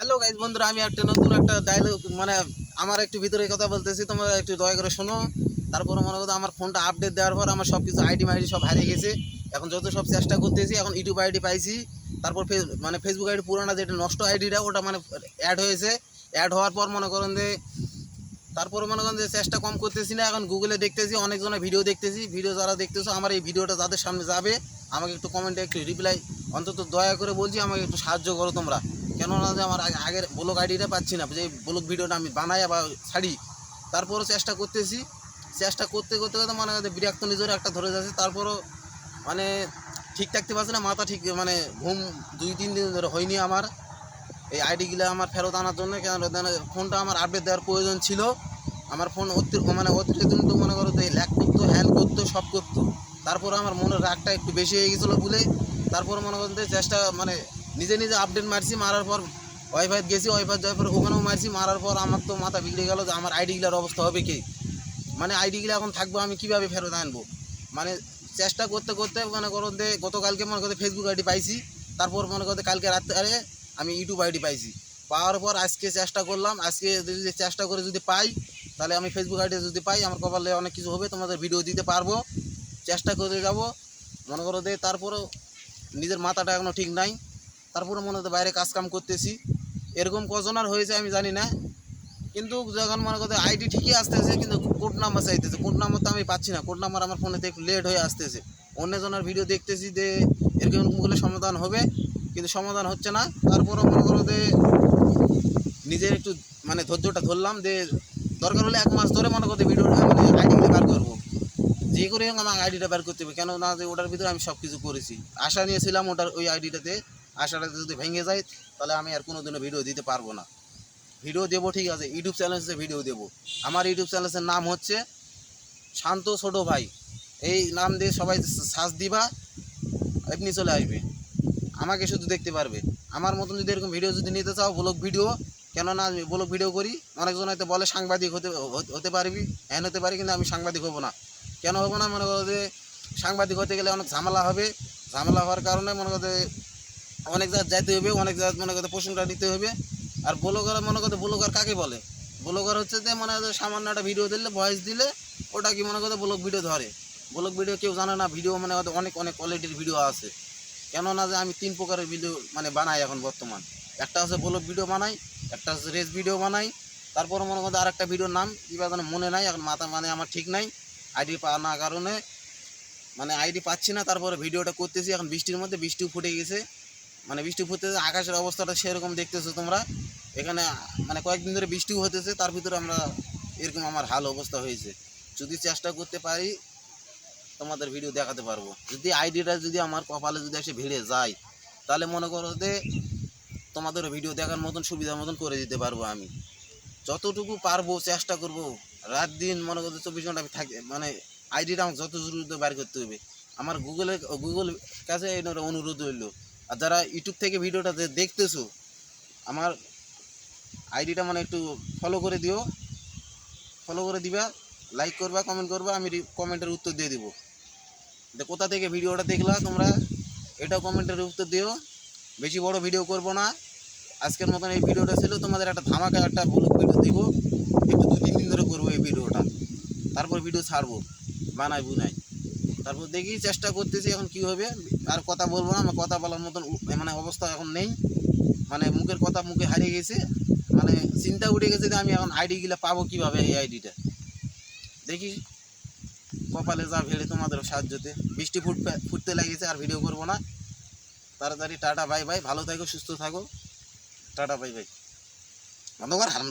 Hello guys বন্ধুরা, আমি একটা নতুন একটা ডায়লগ আমার একটু ভিতরে কথা বলতেছি, তোমরা একটু দয়া করে শোনো। তারপরে মনে করো আমার ফোনটা আপডেট দেওয়ার পর আমার সব কিছু আইডি মাইডি সব হারিয়ে গেছে। এখন যত সব চেষ্টা করতেছি, এখন ইউটিউব আইডি পাইছি। তারপর ফেসবুক আইডি পুরানো যেটা নষ্ট আইডিটা ওটা অ্যাড হয়েছে। অ্যাড হওয়ার পর মনে করেন যে চেষ্টা কম করতেছি না। এখন গুগলে দেখতেছি, অনেকজনের ভিডিও দেখতেছি। ভিডিও যারা দেখতেছো, আমার এই ভিডিওটা যাদের সামনে যাবে আমাকে একটু কমেন্টে একটু রিপ্লাই অন্তত দয়া করে বলছি, আমাকে একটু সাহায্য করো তোমরা। কেননা যে আমার আগের ব্লগ আইডিটা পাচ্ছি না, যে ব্লগ ভিডিওটা আমি বানাই বা ছাড়ি। তারপরও চেষ্টা করতেছি, চেষ্টা করতে করতে করতে মনে হয় বিরক্ত নিজের একটা ধরে যাচ্ছে। তারপরও মানে ঠিক থাকতে পারছি না, মাথা ঠিক ঘুম 2-3 দিন ধরে হয়নি আমার এই আইডিগুলো আমার ফেরত আনার জন্য। কেন ফোনটা আমার আপডেট দেওয়ার প্রয়োজন ছিল। আমার ফোন অতিরিক্ত মনে করো তো ল্যাগ করতো, হ্যাং করতো, সব করতো। তারপরে আমার মনের রাগটা একটু বেশি হয়ে গেছিলো বলে তারপরে মনে করতে চেষ্টা নিজে নিজে আপডেট মারছি। মারার পর ওয়াইফাই গেছি, ওয়াইফাই যাওয়ার পর ওখানেও মারছি। মারার পর আমার তো মাথা বিগড়ে গেল যে আমার আইডিগুলোর অবস্থা হবে কি, আইডিগুলো এখন থাকবো আমি কীভাবে ফেরত আনবো। চেষ্টা করতে করতে মনে করো যে গতকালকে মনে করতে ফেসবুক আইডি পাইছি। তারপর মনে করতে কালকে রাত্রে আমি ইউটিউব আইডি পাইছি। পাওয়ার পর আজকে চেষ্টা করলাম, আজকে যদি চেষ্টা করে যদি পাই, তাহলে আমি ফেসবুক আইডি যদি পাই আমার কপালে অনেক কিছু হবে, তোমাদের ভিডিও দিতে পারবো। চেষ্টা করে যাব মনে করো যে। তারপরেও নিজের মাথাটা এখনও ঠিক নাই। তারপরে মনে হতো বাইরে কাজকাম করতেছি। এরকম কজনার হয়েছে আমি জানি না, কিন্তু যখন মনে করতে আইডি ঠিকই আসতেছে, কিন্তু কোড নাম্বার চাইতেছে। কোড নাম্বার তো আমি পাচ্ছি না। কোড নাম্বার আমার ফোনেতে একটু লেট হয়ে আসতেছে। অন্যজনের ভিডিও দেখতেছি যে এরকম করলে সমাধান হবে, কিন্তু সমাধান হচ্ছে না। তারপরও মনে করো যে নিজের একটু ধৈর্যটা ধরলাম, যে দরকার হলে 1 মাস ধরে মনে করতে ভিডিওটা আইডিটা বার করবো। যে করে হোক আমার আইডিটা বার করতে হবে, কেন না যে ওটার ভিতরে আমি সব কিছু করেছি, আশা নিয়েছিলাম ওই আইডিটাতে। আশাটা যদি ভেঙে যায় তাহলে আমি আর কোনো দিনও ভিডিও দিতে পারবো না। ভিডিও দেবো ঠিক আছে, ইউটিউব চ্যানেলে ভিডিও দেবো। আমার ইউটিউব চ্যানেলের নাম হচ্ছে শান্ত ছোট ভাই। এই নাম দিয়ে সবাই সার্চ দিবা, এমনি চলে আসবে, আমাকে শুধু দেখতে পারবে। আমার মতন যদি এরকম ভিডিও যদি নিতে চাও, ব্লগ ভিডিও, কেননা আমি ব্লগ ভিডিও করি। অনেকজন হয়তো বলে সাংবাদিক হতে পারবি, হ্যান হতে পারি, কিন্তু আমি সাংবাদিক হবো না। কেন হবো না? মনে করো যে সাংবাদিক হতে গেলে অনেক ঝামেলা হবে। ঝামেলা হওয়ার কারণে মনে করতে অনেক জায়গায় যাইতে হবে, অনেক জায়গায় মনে করতে প্রশ্নটা নিতে হবে। আর ব্লগার মনে করতে, ব্লগার কাকে বলে? ব্লগার হচ্ছে যে সামান্য একটা ভিডিও দিলে, ভয়েস দিলে ওটা কি মনে করতে ব্লগ ভিডিও ধরে। ব্লগ ভিডিও কেউ জানে না, ভিডিও অনেক অনেক কোয়ালিটির ভিডিও আছে। কেননা যে আমি 3 প্রকারের ভিডিও বানাই এখন বর্তমান। একটা হচ্ছে ব্লগ ভিডিও বানাই, একটা হচ্ছে রেস ভিডিও বানাই। তারপরে মনে করতে আর একটা ভিডিওর নাম কীভাবে মনে নাই এখন, মাথা আমার ঠিক নাই। আইডি পাওয়ার না কারণে আইডি পাচ্ছি না। তারপরে ভিডিওটা করতেছি এখন বৃষ্টির মধ্যে, বৃষ্টিও ফুটে গেছে। বৃষ্টি ফুটতেছে, আকাশের অবস্থাটা সেরকম দেখতেছো তোমরা। এখানে কয়েকদিন ধরে বৃষ্টিও হতেছে, তার ভিতরে এরকম আমার হাল অবস্থা হয়েছে। যদি চেষ্টা করতে পারি তোমাদের ভিডিও দেখাতে পারবো। যদি আইডিটা যদি আমার কপালে যদি এসে ভিড়ে যায়, তাহলে মনে করো যে তোমাদের ভিডিও দেখার মতন সুবিধার মতন করে দিতে পারবো। আমি যতটুকু পারবো চেষ্টা করব। রাত দিন মনে করতে 24 ঘন্টা আমি থাকি, আইডিটা আমাকে যত দ্রুত বের করতে হবে। আমার গুগল কাছে অনুরোধ হইল, আর যারা ইউটিউব থেকে ভিডিওটা দেখতেছো, আমার আইডিটা একটু ফলো করে দিও, ফলো করে দিবা, লাইক করবা, কমেন্ট করবা, আমি কমেন্টের উত্তর দিয়ে দিব। কোথা থেকে ভিডিওটা দেখলা তোমরা, এটা কমেন্টের উত্তর দিও। বেশি বড় ভিডিও করব না, আজকের মতন এই ভিডিওটা ছিল। তোমাদের একটা ধামাকা একটা ব্লগ ভিডিও দেবো, একটু 2-3 দিন ধরে করবো এই ভিডিওটা। তারপর ভিডিও ছাড়বো, বানাই বুনাই। তারপর দেখি, চেষ্টা করতেছি এখন কি হবে। আর কথা বলবো না, আমার কথা বলার মতন অবস্থা এখন নেই। মুখের কথা মুখে হারিয়ে গেছে। চিন্তা উঠে গেছে যে আমি এখন আইডিগুলো পাবো কীভাবে। এই আইডিটা দেখি কপালে যা ভেড়ে তোমাদের সাহায্যতে। বৃষ্টি ফুটতে লাগিয়েছে, আর ভিডিও করবো না। তাড়াতাড়ি টাটা বাই বাই, ভালো থাকো, সুস্থ থাকো, টাটা বাই বাই।